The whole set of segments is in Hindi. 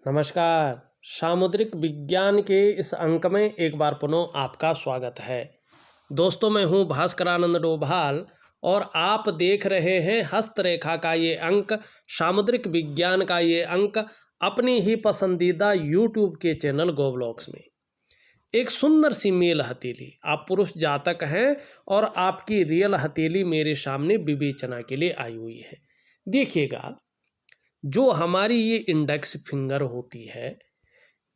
नमस्कार। सामुद्रिक विज्ञान के इस अंक में एक बार पुनः आपका स्वागत है। दोस्तों, मैं हूं भास्करानंद डोभाल और आप देख रहे हैं हस्तरेखा का ये अंक, सामुद्रिक विज्ञान का ये अंक अपनी ही पसंदीदा यूट्यूब के चैनल गोब्लॉक्स में। एक सुंदर सी मेल हथेली, आप पुरुष जातक हैं और आपकी रियल हथेली मेरे सामने विवेचना के लिए आई हुई है। देखिएगा, जो हमारी ये इंडेक्स फिंगर होती है,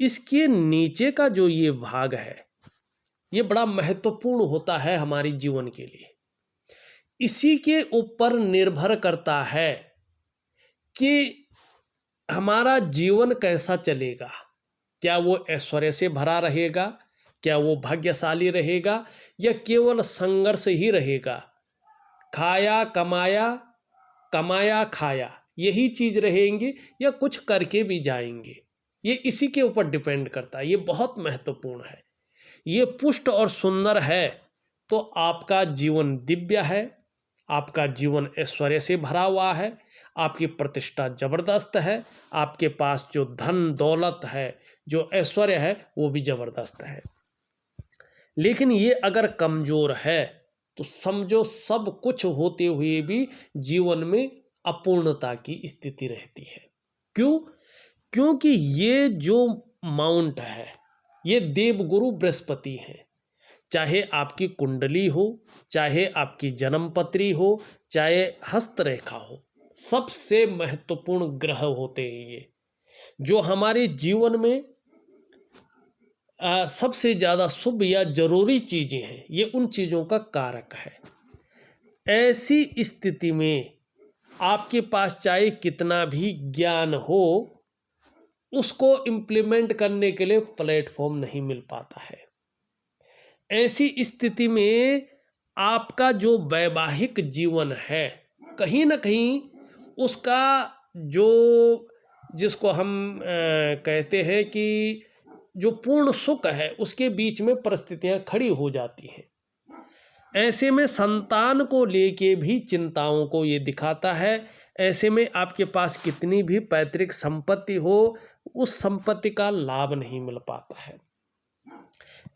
इसके नीचे का जो ये भाग है, ये बड़ा महत्वपूर्ण होता है हमारे जीवन के लिए। इसी के ऊपर निर्भर करता है कि हमारा जीवन कैसा चलेगा। क्या वो ऐश्वर्य से भरा रहेगा, क्या वो भाग्यशाली रहेगा, या केवल संघर्ष ही रहेगा। खाया कमाया, कमाया खाया, यही चीज रहेंगी या कुछ करके भी जाएंगे। ये इसी के ऊपर डिपेंड करता है। ये बहुत महत्वपूर्ण है। ये पुष्ट और सुंदर है तो आपका जीवन दिव्य है, आपका जीवन ऐश्वर्य से भरा हुआ है, आपकी प्रतिष्ठा जबरदस्त है, आपके पास जो धन दौलत है, जो ऐश्वर्य है, वो भी जबरदस्त है। लेकिन ये अगर कमजोर है तो समझो सब कुछ होते हुए भी जीवन में अपूर्णता की स्थिति रहती है। क्यों? क्योंकि ये जो माउंट है, ये देवगुरु बृहस्पति है। चाहे आपकी कुंडली हो, चाहे आपकी जन्मपत्री हो, चाहे हस्तरेखा हो, सबसे महत्वपूर्ण ग्रह होते हैं ये, जो हमारे जीवन में सबसे ज़्यादा शुभ या जरूरी चीज़ें हैं। ये उन चीज़ों का कारक है। ऐसी स्थिति में आपके पास चाहे कितना भी ज्ञान हो, उसको इम्प्लीमेंट करने के लिए प्लेटफॉर्म नहीं मिल पाता है। ऐसी स्थिति में आपका जो वैवाहिक जीवन है, कहीं ना कहीं उसका जो जिसको हम कहते हैं कि जो पूर्ण सुख है, उसके बीच में परिस्थितियां खड़ी हो जाती हैं। ऐसे में संतान को लेके भी चिंताओं को ये दिखाता है। ऐसे में आपके पास कितनी भी पैतृक संपत्ति हो, उस संपत्ति का लाभ नहीं मिल पाता है।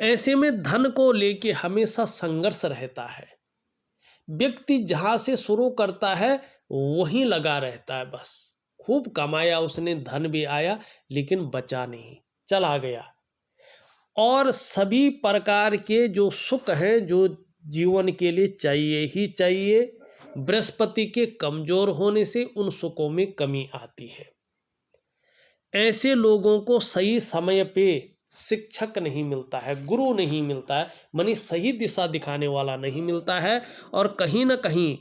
ऐसे में धन को लेके हमेशा संघर्ष रहता है। व्यक्ति जहां से शुरू करता है वहीं लगा रहता है। बस खूब कमाया उसने, धन भी आया, लेकिन बचा नहीं, चला गया। और सभी प्रकार के जो सुख हैं, जो जीवन के लिए चाहिए ही चाहिए, बृहस्पति के कमजोर होने से उन सुखों में कमी आती है। ऐसे लोगों को सही समय पे शिक्षक नहीं मिलता है, गुरु नहीं मिलता है, मानी सही दिशा दिखाने वाला नहीं मिलता है, और कहीं ना कहीं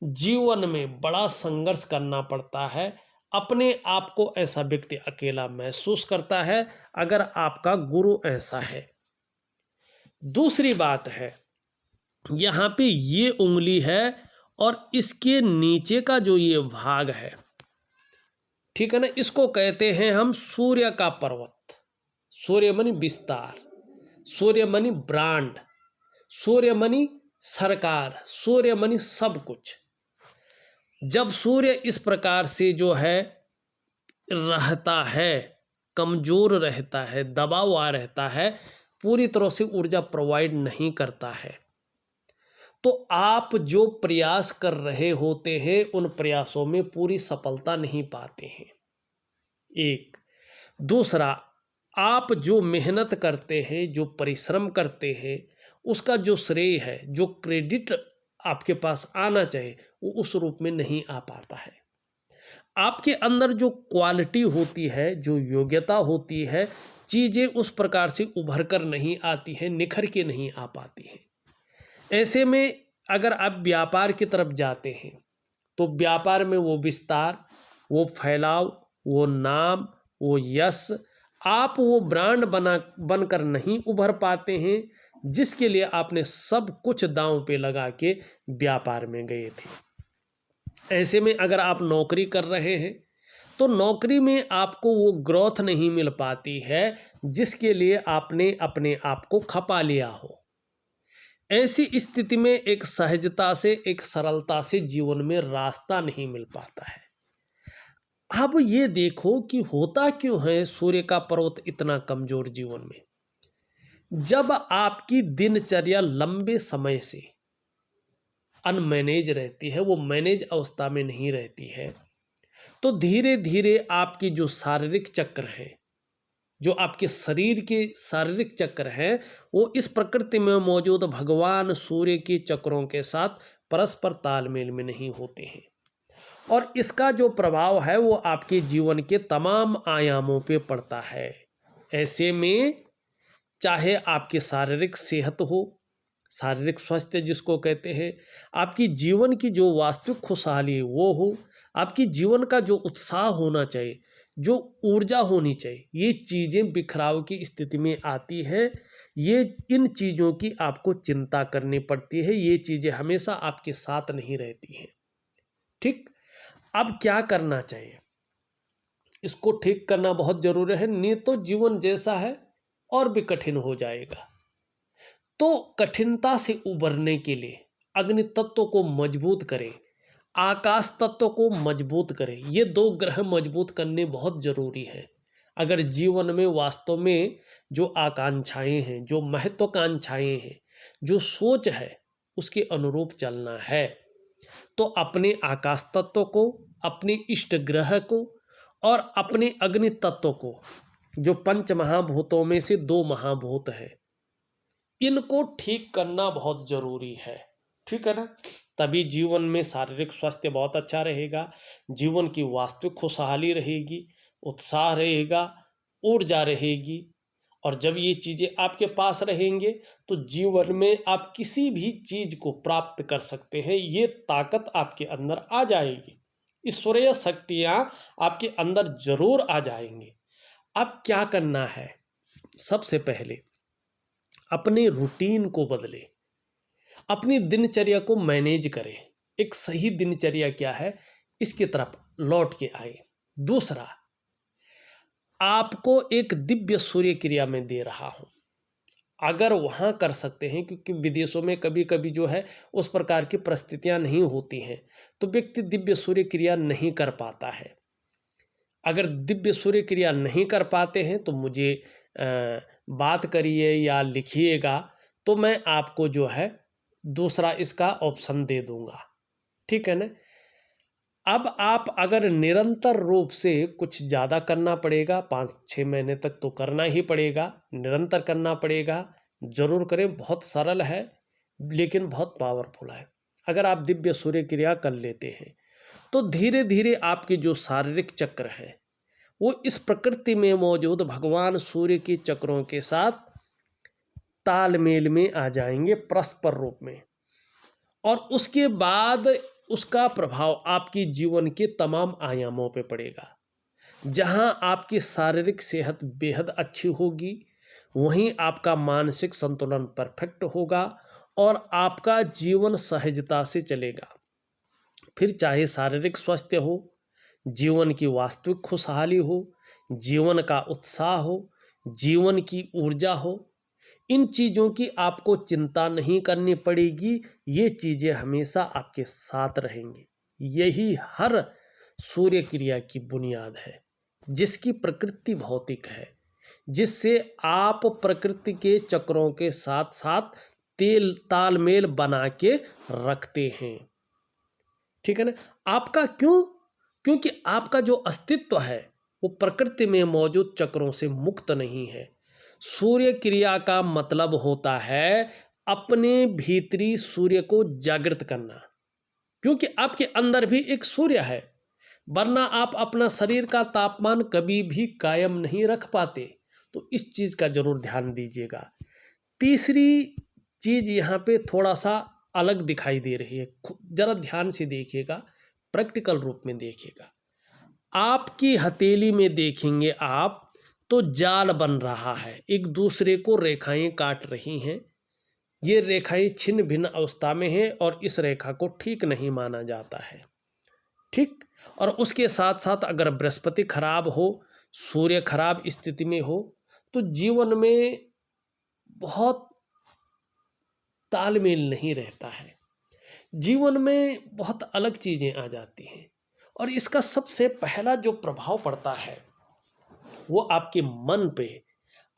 जीवन में बड़ा संघर्ष करना पड़ता है। अपने आप को ऐसा व्यक्ति अकेला महसूस करता है अगर आपका गुरु ऐसा है। दूसरी बात है, यहाँ पे ये उंगली है और इसके नीचे का जो ये भाग है, ठीक है ना, इसको कहते हैं हम सूर्य का पर्वत। सूर्य मनी विस्तार, सूर्य मनी ब्रांड, सूर्य मनी सरकार, सूर्य मनी सब कुछ। जब सूर्य इस प्रकार से जो है रहता है, कमजोर रहता है, दबा हुआ रहता है, पूरी तरह से ऊर्जा प्रोवाइड नहीं करता है, तो आप जो प्रयास कर रहे होते हैं उन प्रयासों में पूरी सफलता नहीं पाते हैं। एक दूसरा, आप जो मेहनत करते हैं, जो परिश्रम करते हैं, उसका जो श्रेय है, जो क्रेडिट आपके पास आना चाहिए, वो उस रूप में नहीं आ पाता है। आपके अंदर जो क्वालिटी होती है, जो योग्यता होती है, चीज़ें उस प्रकार से उभर कर नहीं आती हैं, निखर के नहीं आ पाती हैं। ऐसे में अगर आप व्यापार की तरफ जाते हैं तो व्यापार में वो विस्तार, वो फैलाव, वो नाम, वो यश, आप वो ब्रांड बनकर नहीं उभर पाते हैं जिसके लिए आपने सब कुछ दांव पे लगा के व्यापार में गए थे। ऐसे में अगर आप नौकरी कर रहे हैं तो नौकरी में आपको वो ग्रोथ नहीं मिल पाती है जिसके लिए आपने अपने आप को खपा लिया हो। ऐसी स्थिति में एक सहजता से, एक सरलता से जीवन में रास्ता नहीं मिल पाता है। अब ये देखो कि होता क्यों है सूर्य का पर्वत इतना कमजोर जीवन में। जब आपकी दिनचर्या लंबे समय से अनमैनेज रहती है, वो मैनेज अवस्था में नहीं रहती है, तो धीरे धीरे आपकी जो शारीरिक चक्र हैं, जो आपके शरीर के शारीरिक चक्र हैं, वो इस प्रकृति में मौजूद भगवान सूर्य के चक्रों के साथ परस्पर तालमेल में नहीं होते हैं। और इसका जो प्रभाव है वो आपके जीवन के तमाम आयामों पे पड़ता है। ऐसे में चाहे आपकी शारीरिक सेहत हो, शारीरिक स्वास्थ्य जिसको कहते हैं, आपकी जीवन की जो वास्तविक खुशहाली वो हो, आपकी जीवन का जो उत्साह होना चाहिए, जो ऊर्जा होनी चाहिए, ये चीज़ें बिखराव की स्थिति में आती हैं। ये इन चीज़ों की आपको चिंता करनी पड़ती है, ये चीज़ें हमेशा आपके साथ नहीं रहती हैं। ठीक, अब क्या करना चाहिए, इसको ठीक करना बहुत ज़रूरी है, नहीं तो जीवन जैसा है और भी कठिन हो जाएगा। तो कठिनता से उबरने के लिए अग्नि तत्व को मजबूत करें, आकाश तत्व को मजबूत करें। ये दो ग्रह मजबूत करने बहुत ज़रूरी है। अगर जीवन में वास्तव में जो आकांक्षाएं हैं, जो महत्वाकांक्षाएं हैं, जो सोच है, उसके अनुरूप चलना है, तो अपने आकाश तत्व को, अपने इष्ट ग्रह को और अपने अग्नि तत्व को, जो पंच महाभूतों में से दो महाभूत है, इनको ठीक करना बहुत जरूरी है। ठीक है ना, तभी जीवन में शारीरिक स्वास्थ्य बहुत अच्छा रहेगा, जीवन की वास्तविक खुशहाली रहेगी, उत्साह रहेगा, ऊर्जा रहेगी। और जब ये चीज़ें आपके पास रहेंगे तो जीवन में आप किसी भी चीज़ को प्राप्त कर सकते हैं। ये ताकत आपके अंदर आ जाएगी, ईश्वरीय शक्तियाँ आपके अंदर जरूर आ जाएंगी। अब क्या करना है, सबसे पहले अपने रूटीन को बदलें, अपनी दिनचर्या को मैनेज करें। एक सही दिनचर्या क्या है, इसकी तरफ लौट के आए। दूसरा, आपको एक दिव्य सूर्य क्रिया में दे रहा हूं, अगर वहाँ कर सकते हैं, क्योंकि विदेशों में कभी कभी जो है उस प्रकार की परिस्थितियाँ नहीं होती हैं, तो व्यक्ति दिव्य सूर्य क्रिया नहीं कर पाता है। अगर दिव्य सूर्य क्रिया नहीं कर पाते हैं तो मुझे बात करिए या लिखिएगा, तो मैं आपको जो है दूसरा इसका ऑप्शन दे दूंगा। ठीक है ना। अब आप अगर निरंतर रूप से कुछ ज़्यादा करना पड़ेगा, 5-6 महीने तक तो करना ही पड़ेगा, निरंतर करना पड़ेगा, ज़रूर करें। बहुत सरल है लेकिन बहुत पावरफुल है। अगर आप दिव्य सूर्य क्रिया कर लेते हैं तो धीरे धीरे आपके जो शारीरिक चक्र हैं वो इस प्रकृति में मौजूद भगवान सूर्य के चक्रों के साथ तालमेल में आ जाएंगे परस्पर रूप में, और उसके बाद उसका प्रभाव आपकी जीवन के तमाम आयामों पे पड़ेगा। जहां आपकी शारीरिक सेहत बेहद अच्छी होगी, वहीं आपका मानसिक संतुलन परफेक्ट होगा और आपका जीवन सहजता से चलेगा। फिर चाहे शारीरिक स्वास्थ्य हो, जीवन की वास्तविक खुशहाली हो, जीवन का उत्साह हो, जीवन की ऊर्जा हो, इन चीज़ों की आपको चिंता नहीं करनी पड़ेगी। ये चीज़ें हमेशा आपके साथ रहेंगी। यही हर सूर्य क्रिया की बुनियाद है, जिसकी प्रकृति भौतिक है, जिससे आप प्रकृति के चक्रों के साथ साथ तालमेल बना के रखते हैं। ठीक है ना। आपका क्यों, क्योंकि आपका जो अस्तित्व है वो प्रकृति में मौजूद चक्रों से मुक्त नहीं है। सूर्य क्रिया का मतलब होता है अपने भीतरी सूर्य को जागृत करना, क्योंकि आपके अंदर भी एक सूर्य है, वरना आप अपना शरीर का तापमान कभी भी कायम नहीं रख पाते। तो इस चीज़ का जरूर ध्यान दीजिएगा। तीसरी चीज़ यहाँ पे थोड़ा सा अलग दिखाई दे रही है, जरा ध्यान से देखिएगा, प्रैक्टिकल रूप में देखिएगा। आपकी हथेली में देखेंगे आप तो जाल बन रहा है, एक दूसरे को रेखाएं काट रही हैं। ये रेखाएं छिन्न भिन्न अवस्था में हैं और इस रेखा को ठीक नहीं माना जाता है। ठीक, और उसके साथ साथ अगर बृहस्पति खराब हो, सूर्य खराब स्थिति में हो, तो जीवन में बहुत तालमेल नहीं रहता है, जीवन में बहुत अलग चीज़ें आ जाती हैं और इसका सबसे पहला जो प्रभाव पड़ता है वो आपके मन पे,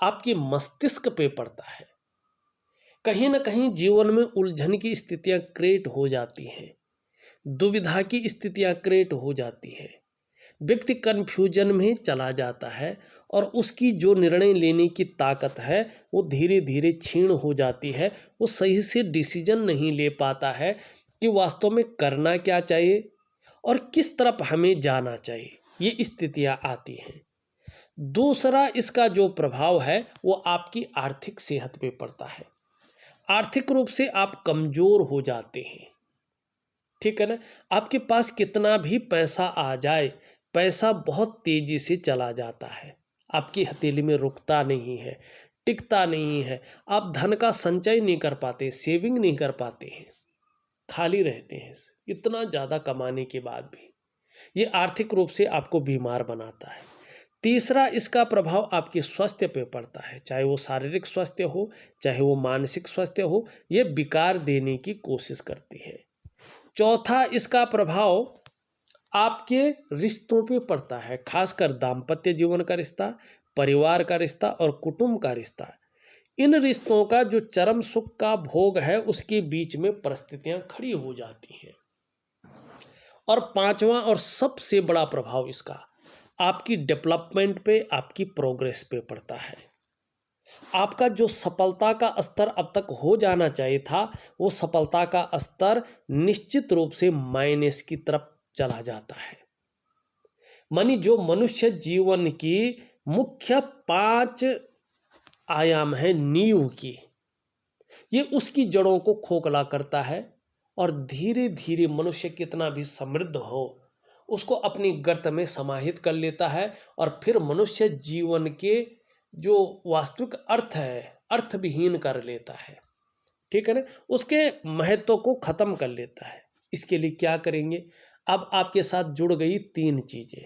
आपके मस्तिष्क पे पड़ता है। कहीं ना कहीं जीवन में उलझन की स्थितियां क्रिएट हो जाती हैं, दुविधा की स्थितियां क्रिएट हो जाती है, व्यक्ति कन्फ्यूजन में चला जाता है और उसकी जो निर्णय लेने की ताकत है वो धीरे धीरे क्षीण हो जाती है। वो सही से डिसीजन नहीं ले पाता है कि वास्तव में करना क्या चाहिए और किस तरफ हमें जाना चाहिए। ये स्थितियां आती हैं। दूसरा इसका जो प्रभाव है वो आपकी आर्थिक सेहत पे पड़ता है। आर्थिक रूप से आप कमजोर हो जाते हैं, ठीक है ना। आपके पास कितना भी पैसा आ जाए, पैसा बहुत तेजी से चला जाता है, आपकी हथेली में रुकता नहीं है, टिकता नहीं है। आप धन का संचय नहीं कर पाते, सेविंग नहीं कर पाते हैं, खाली रहते हैं इतना ज़्यादा कमाने के बाद भी। ये आर्थिक रूप से आपको बीमार बनाता है। तीसरा इसका प्रभाव आपके स्वास्थ्य पे पड़ता है, चाहे वो शारीरिक स्वास्थ्य हो, चाहे वो मानसिक स्वास्थ्य हो, ये विकार देने की कोशिश करती है। चौथा इसका प्रभाव आपके रिश्तों पे पड़ता है, खासकर दाम्पत्य जीवन का रिश्ता, परिवार का रिश्ता और कुटुंब का रिश्ता। इन रिश्तों का जो चरम सुख का भोग है उसके बीच में परिस्थितियां खड़ी हो जाती हैं। और पांचवा और सबसे बड़ा प्रभाव इसका आपकी डेवलपमेंट पे, आपकी प्रोग्रेस पे पड़ता है। आपका जो सफलता का स्तर अब तक हो जाना चाहिए था वो सफलता का स्तर निश्चित रूप से माइनस की तरफ चला जाता है। मानी जो मनुष्य जीवन की मुख्य 5 आयाम है नींव की, ये उसकी जड़ों को खोखला करता है और धीरे धीरे मनुष्य कितना भी समृद्ध हो उसको अपनी गर्त में समाहित कर लेता है और फिर मनुष्य जीवन के जो वास्तविक अर्थ है अर्थविहीन कर लेता है, ठीक है ना। उसके महत्व को खत्म कर लेता है। इसके लिए क्या करेंगे? अब आपके साथ जुड़ गई 3 चीजें,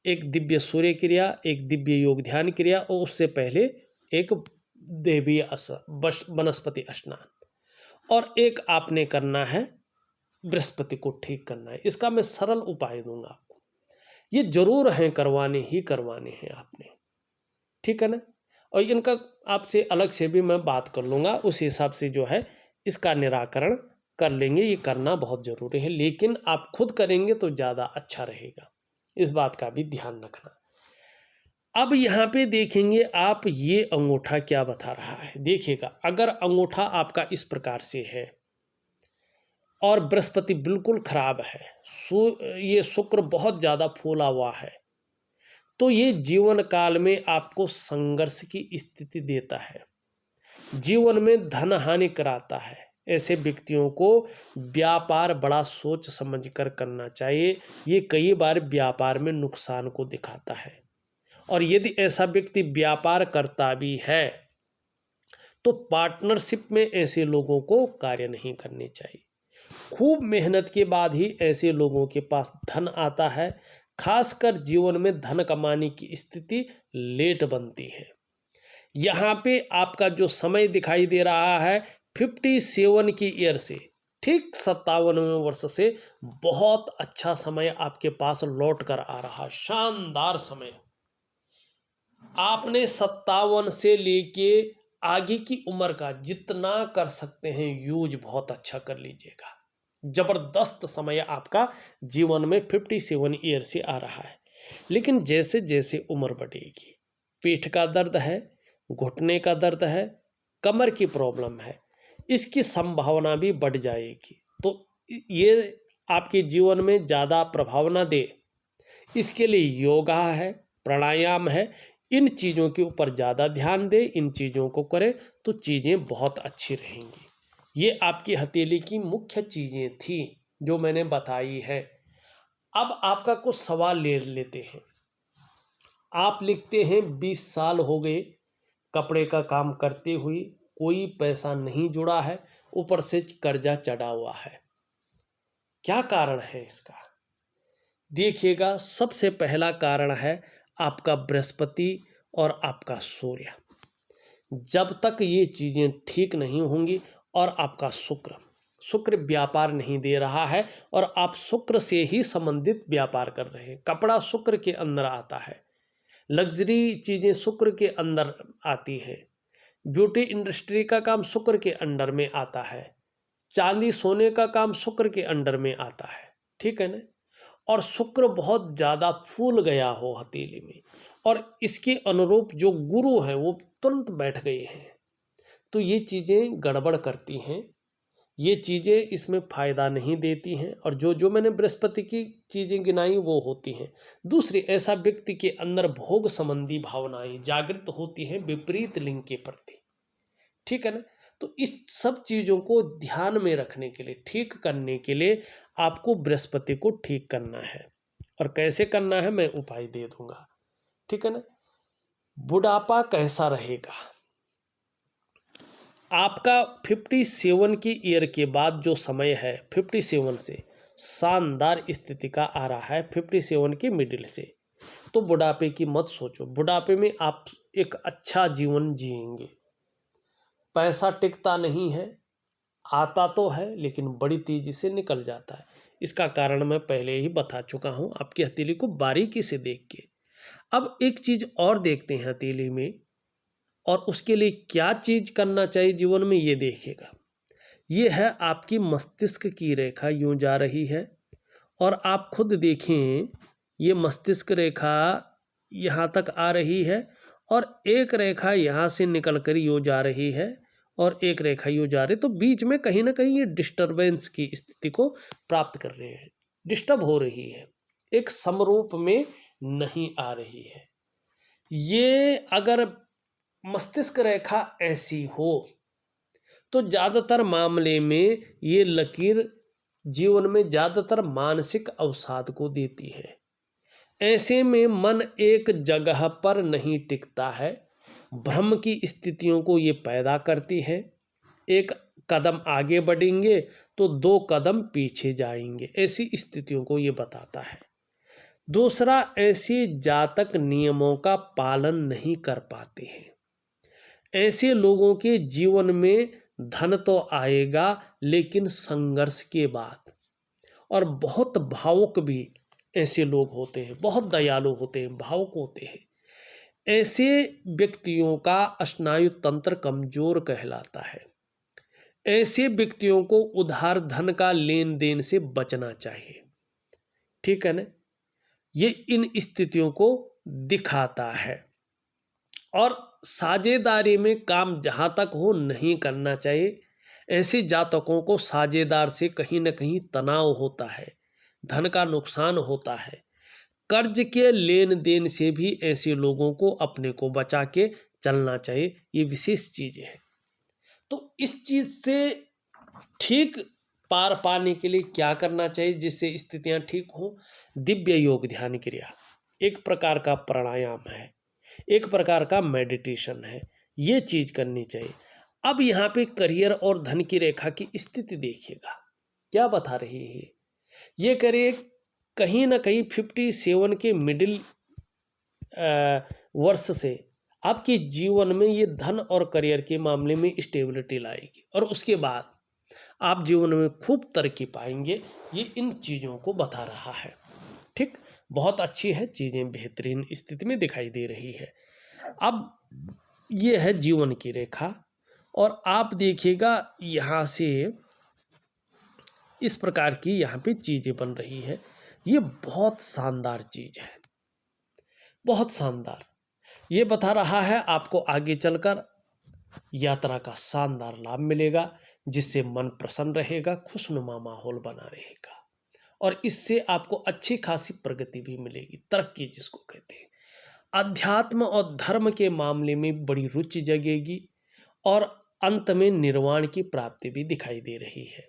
एक दिव्य सूर्य क्रिया, एक दिव्य योग ध्यान क्रिया और उससे पहले एक देवीय वनस्पति स्नान, और एक आपने करना है बृहस्पति को ठीक करना है। इसका मैं सरल उपाय दूंगा आपको, ये जरूर है करवाने ही करवाने हैं आपने, ठीक है ना। और इनका आपसे अलग से भी मैं बात कर लूँगा, उस हिसाब से जो है इसका निराकरण कर लेंगे। ये करना बहुत ज़रूरी है, लेकिन आप खुद करेंगे तो ज़्यादा अच्छा रहेगा, इस बात का भी ध्यान रखना। अब यहाँ पे देखेंगे आप ये अंगूठा क्या बता रहा है। देखिएगा, अगर अंगूठा आपका इस प्रकार से है और बृहस्पति बिल्कुल खराब है, ये शुक्र बहुत ज़्यादा फूला हुआ है, तो ये जीवन काल में आपको संघर्ष की स्थिति देता है, जीवन में धन हानि कराता है। ऐसे व्यक्तियों को व्यापार बड़ा सोच समझ कर करना चाहिए, ये कई बार व्यापार में नुकसान को दिखाता है। और यदि ऐसा व्यक्ति व्यापार करता भी है तो पार्टनरशिप में ऐसे लोगों को कार्य नहीं करने चाहिए। खूब मेहनत के बाद ही ऐसे लोगों के पास धन आता है, खासकर जीवन में धन कमाने की स्थिति लेट बनती है। यहाँ पे आपका जो समय दिखाई दे रहा है 57 की ईयर से ठीक 57वें वर्ष से बहुत अच्छा समय आपके पास लौट कर आ रहा, शानदार समय। आपने 57 से लेके आगे की उम्र का जितना कर सकते हैं यूज बहुत अच्छा कर लीजिएगा। जबरदस्त समय आपका जीवन में 57 ईयर से आ रहा है। लेकिन जैसे जैसे उम्र बढ़ेगी, पीठ का दर्द है, घुटने का दर्द है, कमर की प्रॉब्लम है, इसकी संभावना भी बढ़ जाएगी। तो ये आपके जीवन में ज़्यादा प्रभाव ना दे, इसके लिए योगा है, प्राणायाम है, इन चीज़ों के ऊपर ज़्यादा ध्यान दें, इन चीज़ों को करें तो चीज़ें बहुत अच्छी रहेंगी। ये आपकी हथेली की मुख्य चीज़ें थी जो मैंने बताई है। अब आपका कुछ सवाल ले लेते हैं। आप लिखते हैं 20 साल हो गए कपड़े का काम करते हुए, कोई पैसा नहीं जुड़ा है, ऊपर से कर्जा चढ़ा हुआ है, क्या कारण है इसका? देखिएगा, सबसे पहला कारण है आपका बृहस्पति और आपका सूर्य। जब तक ये चीज़ें ठीक नहीं होंगी, और आपका शुक्र, शुक्र व्यापार नहीं दे रहा है और आप शुक्र से ही संबंधित व्यापार कर रहे हैं। कपड़ा शुक्र के अंदर आता है, लग्जरी चीज़ें शुक्र के अंदर आती है, ब्यूटी इंडस्ट्री का काम शुक्र के अंडर में आता है, चांदी सोने का काम शुक्र के अंडर में आता है, ठीक है ना। और शुक्र बहुत ज़्यादा फूल गया हो हथेली में और इसके अनुरूप जो गुरु हैं वो तुरंत बैठ गए हैं, तो ये चीज़ें गड़बड़ करती हैं, ये चीज़ें इसमें फ़ायदा नहीं देती हैं। और जो जो मैंने बृहस्पति की चीज़ें गिनाई वो होती हैं। दूसरी, ऐसा व्यक्ति के अंदर भोग संबंधी भावनाएं जागृत होती हैं विपरीत लिंग के प्रति, ठीक है ना। तो इस सब चीज़ों को ध्यान में रखने के लिए, ठीक करने के लिए आपको बृहस्पति को ठीक करना है। और कैसे करना है मैं उपाय दे दूंगा, ठीक है ना। बुढ़ापा कैसा रहेगा आपका 57 की ईयर के बाद जो समय है 57 से शानदार स्थिति का आ रहा है, 57 के मिडिल से। तो बुढ़ापे की मत सोचो, बुढ़ापे में आप एक अच्छा जीवन जिएंगे। पैसा टिकता नहीं है, आता तो है लेकिन बड़ी तेजी से निकल जाता है। इसका कारण मैं पहले ही बता चुका हूँ आपकी हथेली को बारीकी से देख के। अब एक चीज़ और देखते हैं हथेली में, और उसके लिए क्या चीज़ करना चाहिए जीवन में ये देखेगा। ये है आपकी मस्तिष्क की रेखा यूं जा रही है और आप खुद देखें ये मस्तिष्क रेखा यहाँ तक आ रही है और एक रेखा यहाँ से निकल कर यूं जा रही है और एक रेखा यूं जा रही है। तो बीच में कहीं ना कहीं ये डिस्टरबेंस की स्थिति को प्राप्त कर रहे हैं, डिस्टर्ब हो रही है, एक समरूप में नहीं आ रही है। ये अगर मस्तिष्क रेखा ऐसी हो तो ज़्यादातर मामले में ये लकीर जीवन में ज़्यादातर मानसिक अवसाद को देती है। ऐसे में मन एक जगह पर नहीं टिकता है, भ्रम की स्थितियों को ये पैदा करती है। एक कदम आगे बढ़ेंगे तो 2 कदम पीछे जाएंगे, ऐसी स्थितियों को ये बताता है। दूसरा, ऐसे जातक नियमों का पालन नहीं कर पाते हैं। ऐसे लोगों के जीवन में धन तो आएगा लेकिन संघर्ष के बाद। और बहुत भावुक भी ऐसे लोग होते हैं, बहुत दयालु होते हैं, भावुक होते हैं। ऐसे व्यक्तियों का स्नायु तंत्र कमजोर कहलाता है। ऐसे व्यक्तियों को उधार धन का लेन देन से बचना चाहिए, ठीक है ना। ये इन स्थितियों को दिखाता है। और साझेदारी में काम जहाँ तक हो नहीं करना चाहिए। ऐसे जातकों को साझेदार से कहीं ना कहीं तनाव होता है, धन का नुकसान होता है। कर्ज के लेन देन से भी ऐसे लोगों को अपने को बचा के चलना चाहिए, ये विशेष चीज़ें हैं। तो इस चीज़ से ठीक पार पाने के लिए क्या करना चाहिए जिससे स्थितियां ठीक हों? दिव्य योग ध्यान क्रिया एक प्रकार का प्राणायाम है, एक प्रकार का मेडिटेशन है, ये चीज़ करनी चाहिए। अब यहाँ पे करियर और धन की रेखा की स्थिति देखिएगा क्या बता रही है। ये करिए कहीं ना कहीं 57 के मिडिल वर्ष से आपके जीवन में ये धन और करियर के मामले में स्टेबिलिटी लाएगी और उसके बाद आप जीवन में खूब तरक्की पाएंगे। ये इन चीज़ों को बता रहा है, ठीक। बहुत अच्छी है, चीज़ें बेहतरीन स्थिति में दिखाई दे रही है। अब ये है जीवन की रेखा और आप देखिएगा यहाँ से इस प्रकार की यहाँ पे चीज़ें बन रही है। ये बहुत शानदार चीज़ है, बहुत शानदार। ये बता रहा है आपको आगे चलकर यात्रा का शानदार लाभ मिलेगा जिससे मन प्रसन्न रहेगा, खुशनुमा माहौल बना रहेगा और इससे आपको अच्छी खासी प्रगति भी मिलेगी, तरक्की जिसको कहते हैं। अध्यात्म और धर्म के मामले में बड़ी रुचि जगेगी और अंत में निर्वाण की प्राप्ति भी दिखाई दे रही है,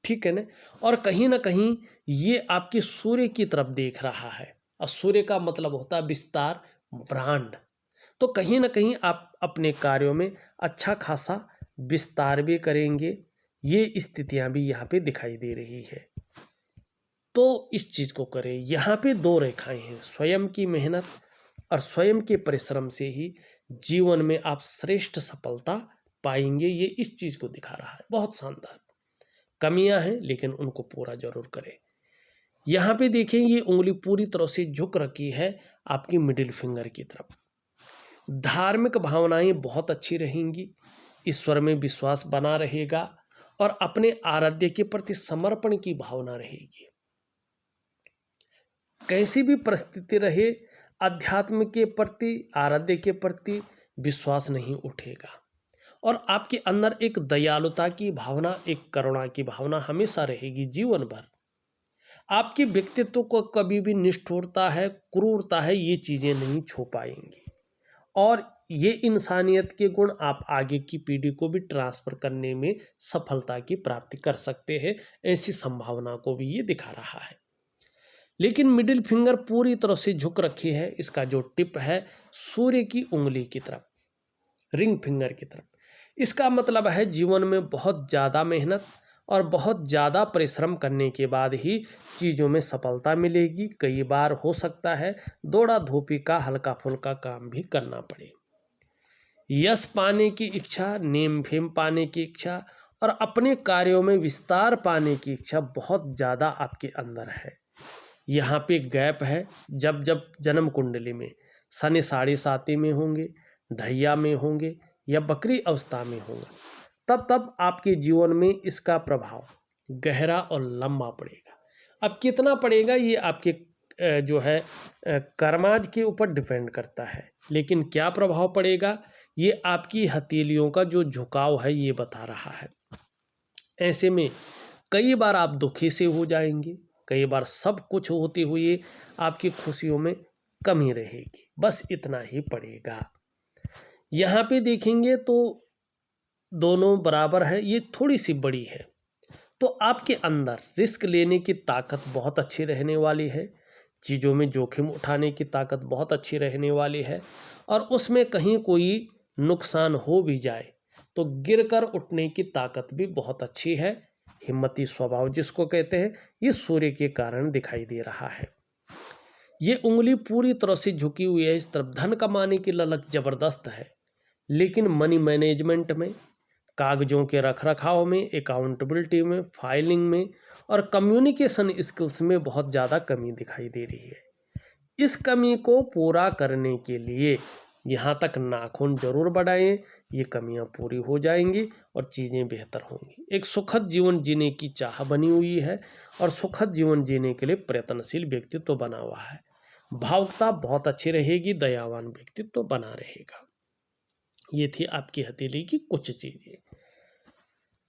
ठीक है ना। और कहीं ना कहीं ये आपके सूर्य की तरफ देख रहा है और सूर्य का मतलब होता है विस्तार, ब्रह्मांड। तो कहीं ना कहीं आप अपने कार्यों में अच्छा खासा विस्तार भी करेंगे, ये स्थितियां भी यहाँ पे दिखाई दे रही है। तो इस चीज़ को करें। यहाँ पे 2 रेखाएं हैं, स्वयं की मेहनत और स्वयं के परिश्रम से ही जीवन में आप श्रेष्ठ सफलता पाएंगे, ये इस चीज़ को दिखा रहा है। बहुत शानदार। कमियां हैं, लेकिन उनको पूरा जरूर करें। यहाँ पे देखें, ये उंगली पूरी तरह से झुक रखी है आपकी मिडिल फिंगर की तरफ। धार्मिक भावनाएं बहुत अच्छी रहेंगी, ईश्वर में विश्वास बना रहेगा और अपने आराध्य के प्रति समर्पण की भावना रहेगी। कैसी भी परिस्थिति रहे, अध्यात्म के प्रति, आराध्य के प्रति विश्वास नहीं उठेगा और आपके अंदर एक दयालुता की भावना, एक करुणा की भावना हमेशा रहेगी जीवन भर। आपके व्यक्तित्व को कभी भी निष्ठुरता है, क्रूरता है, ये चीजें नहीं छू पाएंगी और ये इंसानियत के गुण आप आगे की पीढ़ी को भी ट्रांसफर करने में सफलता की प्राप्ति कर सकते हैं। ऐसी संभावना को भी ये दिखा रहा है। लेकिन मिडिल फिंगर पूरी तरह से झुक रखी है, इसका जो टिप है सूर्य की उंगली की तरफ, रिंग फिंगर की तरफ। इसका मतलब है जीवन में बहुत ज़्यादा मेहनत और बहुत ज़्यादा परिश्रम करने के बाद ही चीज़ों में सफलता मिलेगी। कई बार हो सकता है दौड़ा धूपी का हल्का फुल्का काम भी करना पड़े। यश पाने की इच्छा, नेम फेम पाने की इच्छा और अपने कार्यों में विस्तार पाने की इच्छा बहुत ज़्यादा आपके अंदर है। यहाँ पे गैप है, जब जब जन्म कुंडली में शनि 7.5 में होंगे, ढैया में होंगे या बकरी अवस्था में होगा, तब तब आपके जीवन में इसका प्रभाव गहरा और लंबा पड़ेगा। अब कितना पड़ेगा ये आपके जो है कर्माज के ऊपर डिपेंड करता है, लेकिन क्या प्रभाव पड़ेगा ये आपकी हथेलियों का जो झुकाव है ये बता रहा है। ऐसे में कई बार आप दुखी से हो जाएंगे, कई बार सब कुछ होते हुए आपकी खुशियों में कमी रहेगी, बस इतना ही पड़ेगा। यहाँ पे देखेंगे तो दोनों बराबर है, ये थोड़ी सी बड़ी है, तो आपके अंदर रिस्क लेने की ताकत बहुत अच्छी रहने वाली है, चीज़ों में जोखिम उठाने की ताकत बहुत अच्छी रहने वाली है और उसमें कहीं कोई नुकसान हो भी जाए तो गिरकर उठने की ताकत भी बहुत अच्छी है। हिम्मती स्वभाव जिसको कहते हैं, ये सूर्य के कारण दिखाई दे रहा है। ये उंगली पूरी तरह से झुकी हुई है इस तरफ। धन कमाने की ललक जबरदस्त है, लेकिन मनी मैनेजमेंट में, कागजों के रखरखाव में, अकाउंटेबिलिटी में, फाइलिंग में और कम्युनिकेशन स्किल्स में बहुत ज़्यादा कमी दिखाई दे रही है। इस कमी को पूरा करने के लिए यहाँ तक नाखून जरूर बढ़ाएं, ये कमियाँ पूरी हो जाएंगी और चीज़ें बेहतर होंगी। एक सुखद जीवन जीने की चाह बनी हुई है और सुखद जीवन जीने के लिए प्रयत्नशील व्यक्तित्व बना हुआ है। भावुकता बहुत अच्छी रहेगी, दयावान व्यक्तित्व बना रहेगा। ये थी आपकी हथेली की कुछ चीज़ें।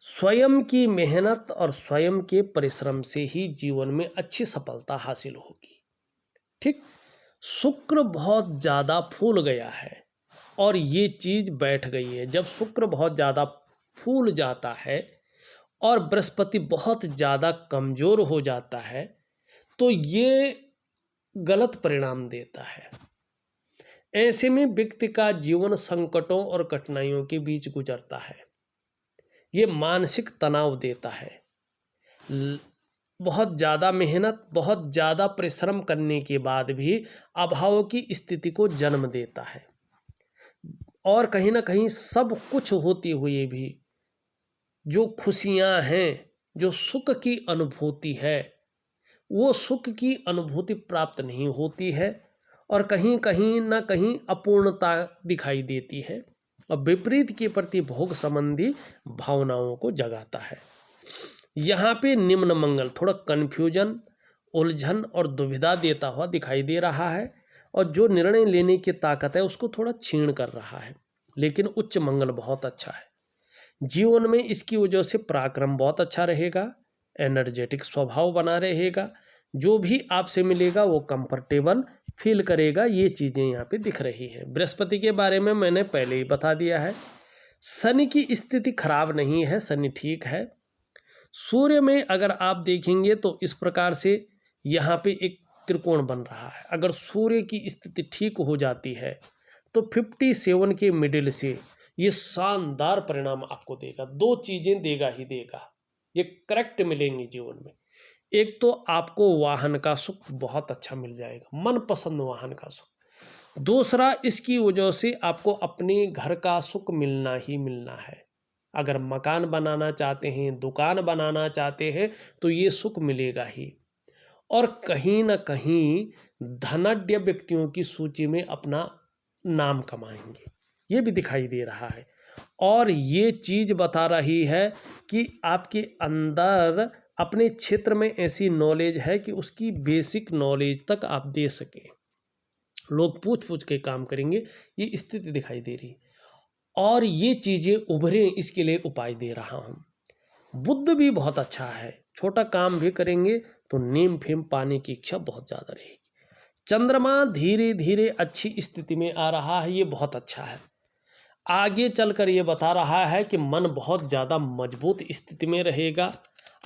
स्वयं की मेहनत और स्वयं के परिश्रम से ही जीवन में अच्छी सफलता हासिल होगी। ठीक, शुक्र बहुत ज़्यादा फूल गया है और ये चीज़ बैठ गई है। जब शुक्र बहुत ज़्यादा फूल जाता है और बृहस्पति बहुत ज़्यादा कमज़ोर हो जाता है तो ये गलत परिणाम देता है। ऐसे में व्यक्ति का जीवन संकटों और कठिनाइयों के बीच गुजरता है। ये मानसिक तनाव देता है। बहुत ज़्यादा मेहनत, बहुत ज़्यादा परिश्रम करने के बाद भी अभाव की स्थिति को जन्म देता है और कहीं ना कहीं सब कुछ होते हुए भी जो खुशियां हैं, जो सुख की अनुभूति है, वो सुख की अनुभूति प्राप्त नहीं होती है और कहीं कहीं ना कहीं अपूर्णता दिखाई देती है और विपरीत के प्रति भोग संबंधी भावनाओं को जगाता है। यहाँ पे निम्न मंगल थोड़ा कन्फ्यूजन, उलझन और दुविधा देता हुआ दिखाई दे रहा है और जो निर्णय लेने की ताकत है उसको थोड़ा क्षीण कर रहा है। लेकिन उच्च मंगल बहुत अच्छा है जीवन में, इसकी वजह से पराक्रम बहुत अच्छा रहेगा, एनर्जेटिक स्वभाव बना रहेगा, जो भी आपसे मिलेगा वो कंफर्टेबल फील करेगा। ये चीज़ें यहाँ पे दिख रही हैं। बृहस्पति के बारे में मैंने पहले ही बता दिया है। शनि की स्थिति खराब नहीं है, शनि ठीक है। सूर्य में अगर आप देखेंगे तो इस प्रकार से यहाँ पे एक त्रिकोण बन रहा है। अगर सूर्य की स्थिति ठीक हो जाती है तो 57 के मिडिल से ये शानदार परिणाम आपको देगा। दो चीज़ें देगा ही देगा, ये करेक्ट मिलेंगी जीवन में। एक तो आपको वाहन का सुख बहुत अच्छा मिल जाएगा, मनपसंद वाहन का सुख। दूसरा, इसकी वजह से आपको अपने घर का सुख मिलना ही मिलना है। अगर मकान बनाना चाहते हैं, दुकान बनाना चाहते हैं, तो ये सुख मिलेगा ही। और कहीं ना कहीं धनाढ्य व्यक्तियों की सूची में अपना नाम कमाएंगे, ये भी दिखाई दे रहा है। और ये चीज़ बता रही है कि आपके अंदर अपने क्षेत्र में ऐसी नॉलेज है कि उसकी बेसिक नॉलेज तक आप दे सकें। लोग पूछ पूछ के काम करेंगे, ये स्थिति दिखाई दे रही। और ये चीज़ें उभरे, इसके लिए उपाय दे रहा हूँ। बुद्ध भी बहुत अच्छा है, छोटा काम भी करेंगे तो नेम फेम पाने की इच्छा बहुत ज़्यादा रहेगी। चंद्रमा धीरे धीरे अच्छी स्थिति में आ रहा है, ये बहुत अच्छा है। आगे चलकर ये बता रहा है कि मन बहुत ज़्यादा मजबूत स्थिति में रहेगा,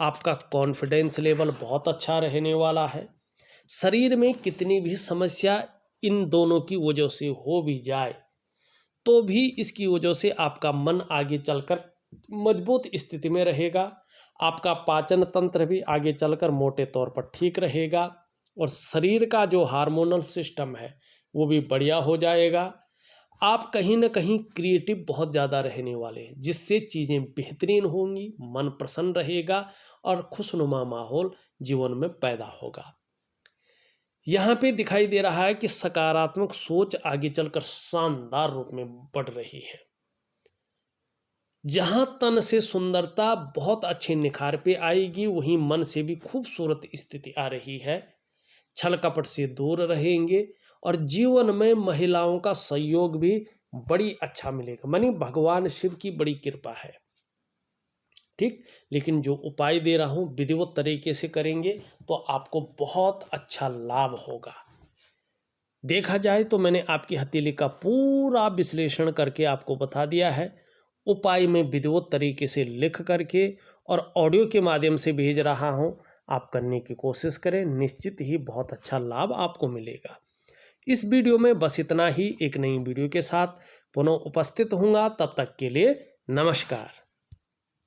आपका कॉन्फिडेंस लेवल बहुत अच्छा रहने वाला है। शरीर में कितनी भी समस्या इन दोनों की वजह से हो भी जाए तो भी इसकी वजह से आपका मन आगे चलकर मजबूत स्थिति में रहेगा। आपका पाचन तंत्र भी आगे चलकर मोटे तौर पर ठीक रहेगा और शरीर का जो हार्मोनल सिस्टम है वो भी बढ़िया हो जाएगा। आप कहीं ना कहीं क्रिएटिव बहुत ज़्यादा रहने वाले हैं, जिससे चीज़ें बेहतरीन होंगी, मन प्रसन्न रहेगा और खुशनुमा माहौल जीवन में पैदा होगा। यहाँ पे दिखाई दे रहा है कि सकारात्मक सोच आगे चलकर शानदार रूप में बढ़ रही है। जहाँ तन से सुंदरता बहुत अच्छे निखार पे आएगी, वहीं मन से भी खूबसूरत स्थिति आ रही है। छल कपट से दूर रहेंगे और जीवन में महिलाओं का सहयोग भी बड़ी अच्छा मिलेगा। मानी भगवान शिव की बड़ी कृपा है, ठीक। लेकिन जो उपाय दे रहा हूँ विधिवत तरीके से करेंगे तो आपको बहुत अच्छा लाभ होगा। देखा जाए तो मैंने आपकी हथेली का पूरा विश्लेषण करके आपको बता दिया है। उपाय में विधिवत तरीके से लिख करके और ऑडियो के माध्यम से भेज रहा हूँ, आप करने की कोशिश करें, निश्चित ही बहुत अच्छा लाभ आपको मिलेगा। इस वीडियो में बस इतना ही। एक नई वीडियो के साथ पुनः उपस्थित होऊंगा, तब तक के लिए नमस्कार।